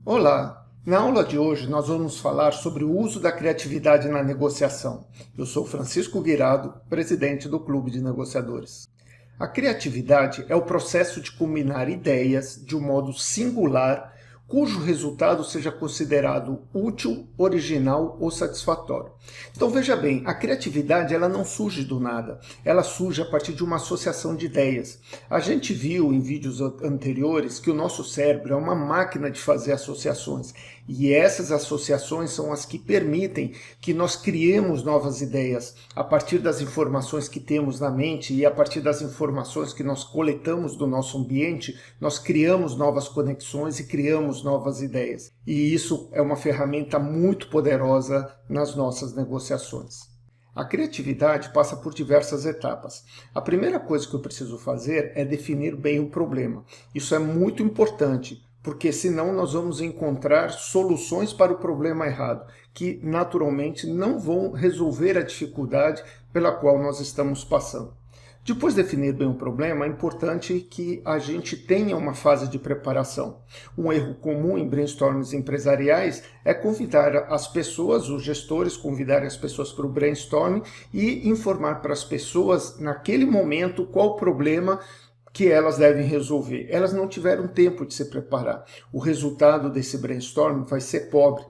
Olá! Na aula de hoje nós vamos falar sobre o uso da criatividade na negociação. Eu sou Francisco Guirado, presidente do Clube de Negociadores. A criatividade é o processo de combinar ideias de um modo singular, cujo resultado seja considerado útil, original ou satisfatório. Então veja bem, a criatividade ela não surge do nada, ela surge a partir de uma associação de ideias. A gente viu em vídeos anteriores que o nosso cérebro é uma máquina de fazer associações, e essas associações são as que permitem que nós criemos novas ideias a partir das informações que temos na mente e a partir das informações que nós coletamos do nosso ambiente, nós criamos novas conexões e criamos novas ideias. E isso é uma ferramenta muito poderosa nas nossas negociações. A criatividade passa por diversas etapas. A primeira coisa que eu preciso fazer é definir bem o problema. Isso é muito importante, porque senão nós vamos encontrar soluções para o problema errado, que naturalmente não vão resolver a dificuldade pela qual nós estamos passando. Depois de definir bem o problema, é importante que a gente tenha uma fase de preparação. Um erro comum em brainstorms empresariais é convidar as pessoas, os gestores, convidarem as pessoas para o brainstorming e informar para as pessoas, naquele momento, qual o problema que elas devem resolver. Elas não tiveram tempo de se preparar. O resultado desse brainstorming vai ser pobre.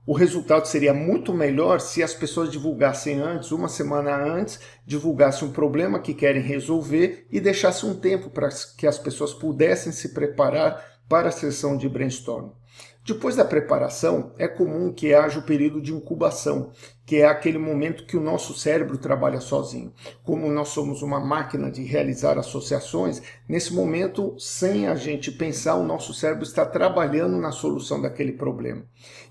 O resultado seria muito melhor se as pessoas divulgassem antes, uma semana antes, divulgassem um problema que querem resolver e deixassem um tempo para que as pessoas pudessem se preparar para a sessão de brainstorming. Depois da preparação, é comum que haja o período de incubação, que é aquele momento que o nosso cérebro trabalha sozinho. Como nós somos uma máquina de realizar associações, nesse momento, sem a gente pensar, o nosso cérebro está trabalhando na solução daquele problema.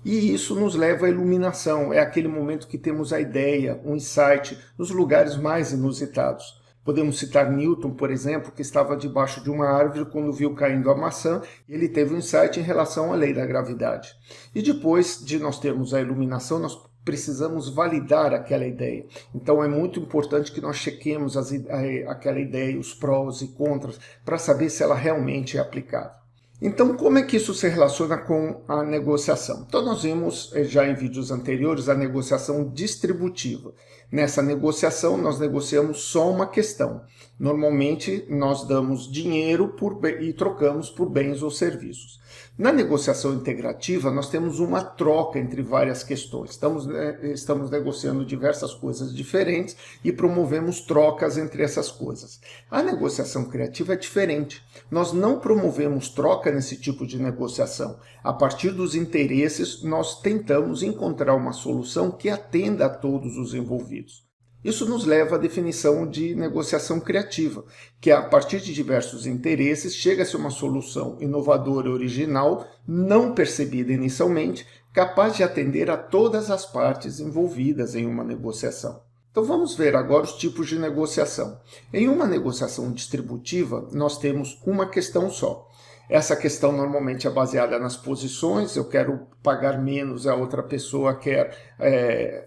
E isso nos leva à iluminação, é aquele momento que temos a ideia, um insight, nos lugares mais inusitados. Podemos citar Newton, por exemplo, que estava debaixo de uma árvore quando viu caindo a maçã, e ele teve um insight em relação à lei da gravidade. E depois de nós termos a iluminação, nós precisamos validar aquela ideia. Então é muito importante que nós chequemos aquela ideia, os prós e contras, para saber se ela realmente é aplicável. Então, como é que isso se relaciona com a negociação? Então, nós vimos já em vídeos anteriores a negociação distributiva. Nessa negociação, nós negociamos só uma questão. Normalmente, nós damos dinheiro e trocamos por bens ou serviços. Na negociação integrativa, nós temos uma troca entre várias questões. Estamos negociando diversas coisas diferentes e promovemos trocas entre essas coisas. A negociação criativa é diferente. Nós não promovemos troca nesse tipo de negociação. A partir dos interesses, nós tentamos encontrar uma solução que atenda a todos os envolvidos. Isso nos leva à definição de negociação criativa, que a partir de diversos interesses chega-se a uma solução inovadora e original, não percebida inicialmente, capaz de atender a todas as partes envolvidas em uma negociação. Então vamos ver agora os tipos de negociação. Em uma negociação distributiva, nós temos uma questão só. Essa questão normalmente é baseada nas posições, eu quero pagar menos, a outra pessoa quer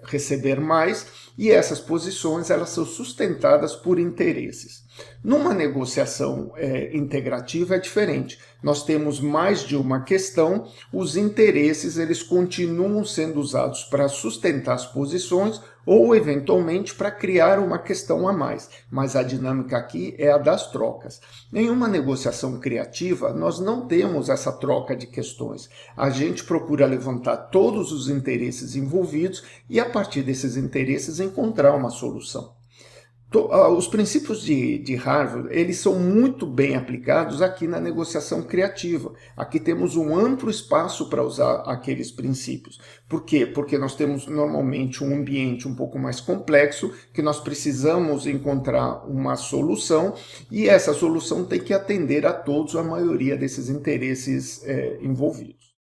receber mais, e essas posições elas são sustentadas por interesses. Numa negociação integrativa é diferente. Nós temos mais de uma questão, os interesses eles continuam sendo usados para sustentar as posições ou, eventualmente, para criar uma questão a mais. Mas a dinâmica aqui é a das trocas. Em uma negociação criativa, nós não temos essa troca de questões. A gente procura levantar todos os interesses envolvidos e, a partir desses interesses, encontrar uma solução. Os princípios de Harvard, eles são muito bem aplicados aqui na negociação criativa. Aqui temos um amplo espaço para usar aqueles princípios. Por quê? Porque nós temos normalmente um ambiente um pouco mais complexo, que nós precisamos encontrar uma solução, e essa solução tem que atender a todos, a maioria desses interesses envolvidos.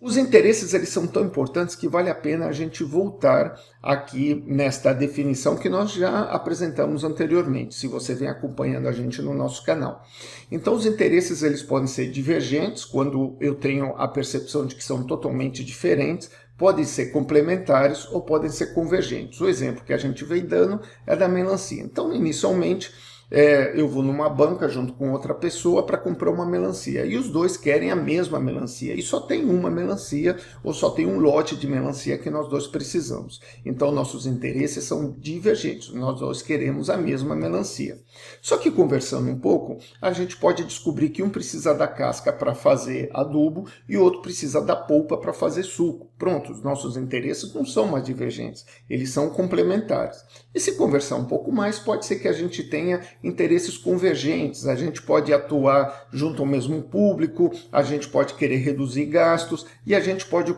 Os interesses eles são tão importantes que vale a pena a gente voltar aqui nesta definição que nós já apresentamos anteriormente, se você vem acompanhando a gente no nosso canal. Então os interesses eles podem ser divergentes, quando eu tenho a percepção de que são totalmente diferentes, podem ser complementares ou podem ser convergentes. O exemplo que a gente vem dando é da melancia. Então, inicialmente, eu vou numa banca junto com outra pessoa para comprar uma melancia e os dois querem a mesma melancia e só tem uma melancia ou só tem um lote de melancia que nós dois precisamos. Então nossos interesses são divergentes, nós dois queremos a mesma melancia. Só que conversando um pouco, a gente pode descobrir que um precisa da casca para fazer adubo e o outro precisa da polpa para fazer suco. Pronto, os nossos interesses não são mais divergentes, eles são complementares. E se conversar um pouco mais, pode ser que a gente tenha interesses convergentes, a gente pode atuar junto ao mesmo público, a gente pode querer reduzir gastos e a gente pode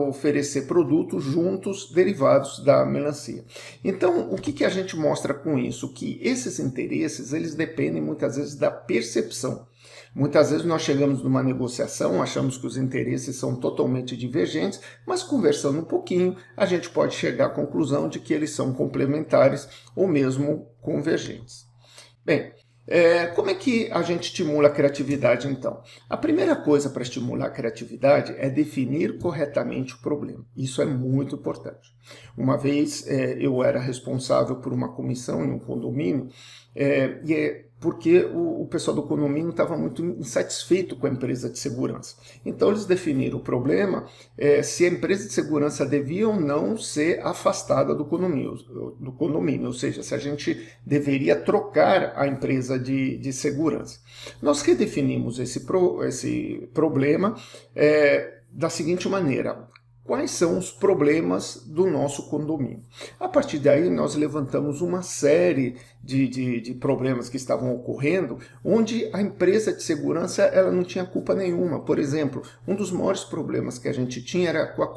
oferecer produtos juntos derivados da melancia. Então, o que a gente mostra com isso? Que esses interesses, eles dependem muitas vezes da percepção. Muitas vezes nós chegamos numa negociação, achamos que os interesses são totalmente divergentes, mas conversando um pouquinho, a gente pode chegar à conclusão de que eles são complementares ou mesmo convergentes. Bem, como é que a gente estimula a criatividade, então? A primeira coisa para estimular a criatividade é definir corretamente o problema. Isso é muito importante. Uma vez eu era responsável por uma comissão em um condomínio, porque o pessoal do condomínio estava muito insatisfeito com a empresa de segurança. Então eles definiram o problema se a empresa de segurança devia ou não ser afastada do condomínio, ou seja, se a gente deveria trocar a empresa de segurança. Nós redefinimos esse problema da seguinte maneira: quais são os problemas do nosso condomínio? A partir daí, nós levantamos uma série de problemas que estavam ocorrendo, onde a empresa de segurança ela não tinha culpa nenhuma. Por exemplo, um dos maiores problemas que a gente tinha era com a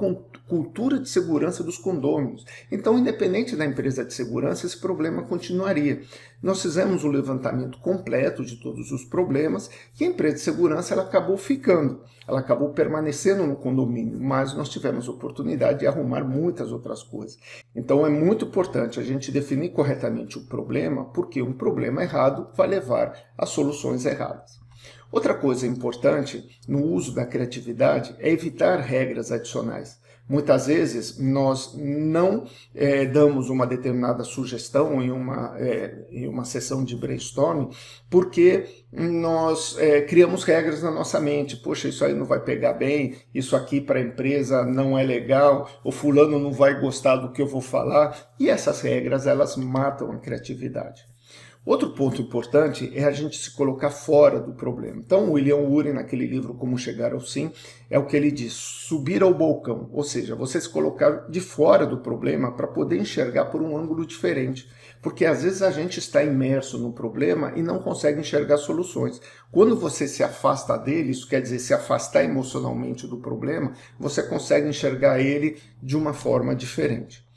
cultura de segurança dos condôminos. Então, independente da empresa de segurança, esse problema continuaria. Nós fizemos um levantamento completo de todos os problemas e a empresa de segurança ela acabou ficando. Ela acabou permanecendo no condomínio, mas nós tivemos a oportunidade de arrumar muitas outras coisas. Então é muito importante a gente definir corretamente o problema, porque um problema errado vai levar a soluções erradas. Outra coisa importante no uso da criatividade é evitar regras adicionais. Muitas vezes nós não damos uma determinada sugestão em uma sessão de brainstorming porque nós criamos regras na nossa mente. Poxa, isso aí não vai pegar bem, isso aqui para a empresa não é legal, o fulano não vai gostar do que eu vou falar. E essas regras, elas matam a criatividade. Outro ponto importante é a gente se colocar fora do problema. Então, o William Ury, naquele livro Como Chegar ao Sim, é o que ele diz: subir ao balcão, ou seja, você se colocar de fora do problema para poder enxergar por um ângulo diferente. Porque às vezes a gente está imerso no problema e não consegue enxergar soluções. Quando você se afasta dele, isso quer dizer se afastar emocionalmente do problema, você consegue enxergar ele de uma forma diferente.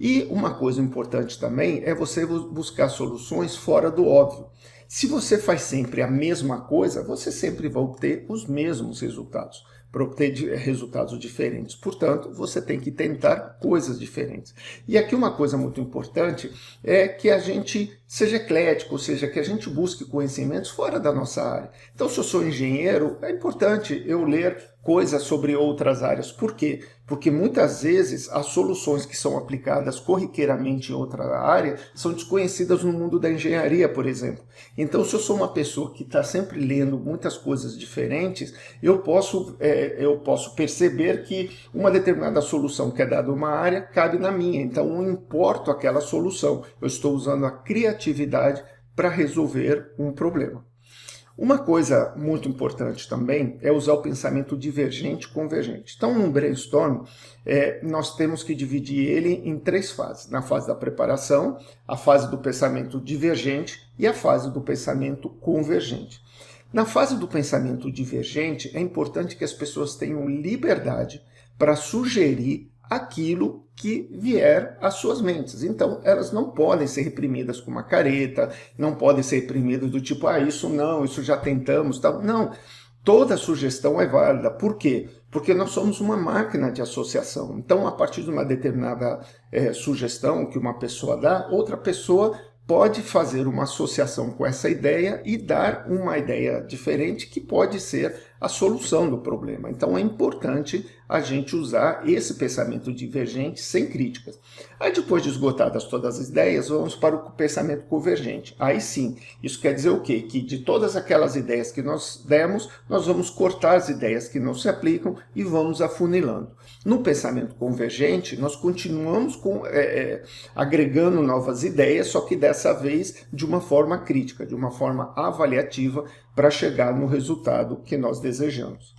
E uma coisa importante também é você buscar soluções fora do óbvio. Se você faz sempre a mesma coisa, você sempre vai obter os mesmos resultados. Para obter resultados diferentes. Portanto, você tem que tentar coisas diferentes. E aqui uma coisa muito importante é que a gente seja eclético, ou seja, que a gente busque conhecimentos fora da nossa área. Então, se eu sou engenheiro, é importante eu ler coisas sobre outras áreas. Por quê? Porque muitas vezes as soluções que são aplicadas corriqueiramente em outra área são desconhecidas no mundo da engenharia, por exemplo. Então, se eu sou uma pessoa que está sempre lendo muitas coisas diferentes, eu posso perceber que uma determinada solução que é dada a uma área cabe na minha. Então, eu importo aquela solução. Eu estou usando a criatividade para resolver um problema. Uma coisa muito importante também é usar o pensamento divergente e convergente. Então, no brainstorm, nós temos que dividir ele em 3 fases. Na fase da preparação, a fase do pensamento divergente e a fase do pensamento convergente. Na fase do pensamento divergente, é importante que as pessoas tenham liberdade para sugerir aquilo que vier às suas mentes. Então, elas não podem ser reprimidas com uma careta, não podem ser reprimidas do tipo, isso não, isso já tentamos, tal. Não, toda sugestão é válida. Por quê? Porque nós somos uma máquina de associação. Então, a partir de uma determinada sugestão que uma pessoa dá, outra pessoa pode fazer uma associação com essa ideia e dar uma ideia diferente que pode ser a solução do problema. Então é importante a gente usar esse pensamento divergente sem críticas. Aí depois de esgotadas todas as ideias, vamos para o pensamento convergente. Aí sim, isso quer dizer o quê? Que de todas aquelas ideias que nós demos, nós vamos cortar as ideias que não se aplicam e vamos afunilando. No pensamento convergente, nós continuamos agregando novas ideias, só que dessa vez de uma forma crítica, de uma forma avaliativa, para chegar no resultado que nós desejamos.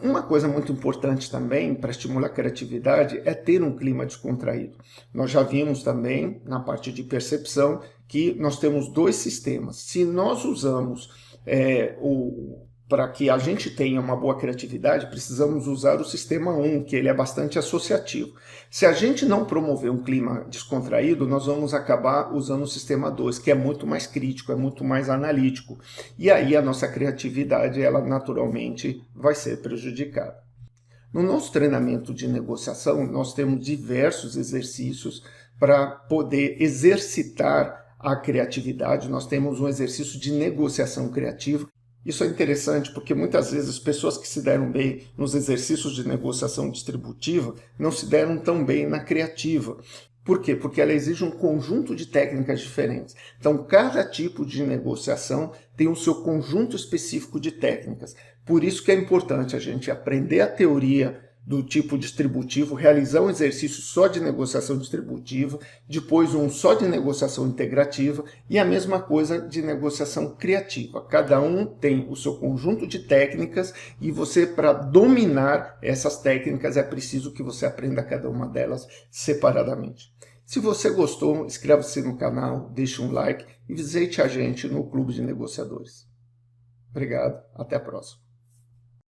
Uma coisa muito importante também para estimular a criatividade é ter um clima descontraído. Nós já vimos também na parte de percepção que nós temos dois sistemas. Se nós usamos para que a gente tenha uma boa criatividade, precisamos usar o sistema 1, que ele é bastante associativo. Se a gente não promover um clima descontraído, nós vamos acabar usando o sistema 2, que é muito mais crítico, é muito mais analítico. E aí a nossa criatividade, ela naturalmente vai ser prejudicada. No nosso treinamento de negociação, nós temos diversos exercícios para poder exercitar a criatividade. Nós temos um exercício de negociação criativa. Isso é interessante porque muitas vezes as pessoas que se deram bem nos exercícios de negociação distributiva não se deram tão bem na criativa. Por quê? Porque ela exige um conjunto de técnicas diferentes. Então, cada tipo de negociação tem o seu conjunto específico de técnicas. Por isso que é importante a gente aprender a teoria do tipo distributivo, realizar um exercício só de negociação distributiva, depois um só de negociação integrativa e a mesma coisa de negociação criativa. Cada um tem o seu conjunto de técnicas e você, para dominar essas técnicas, é preciso que você aprenda cada uma delas separadamente. Se você gostou, inscreva-se no canal, deixe um like e visite a gente no Clube de Negociadores. Obrigado, até a próxima.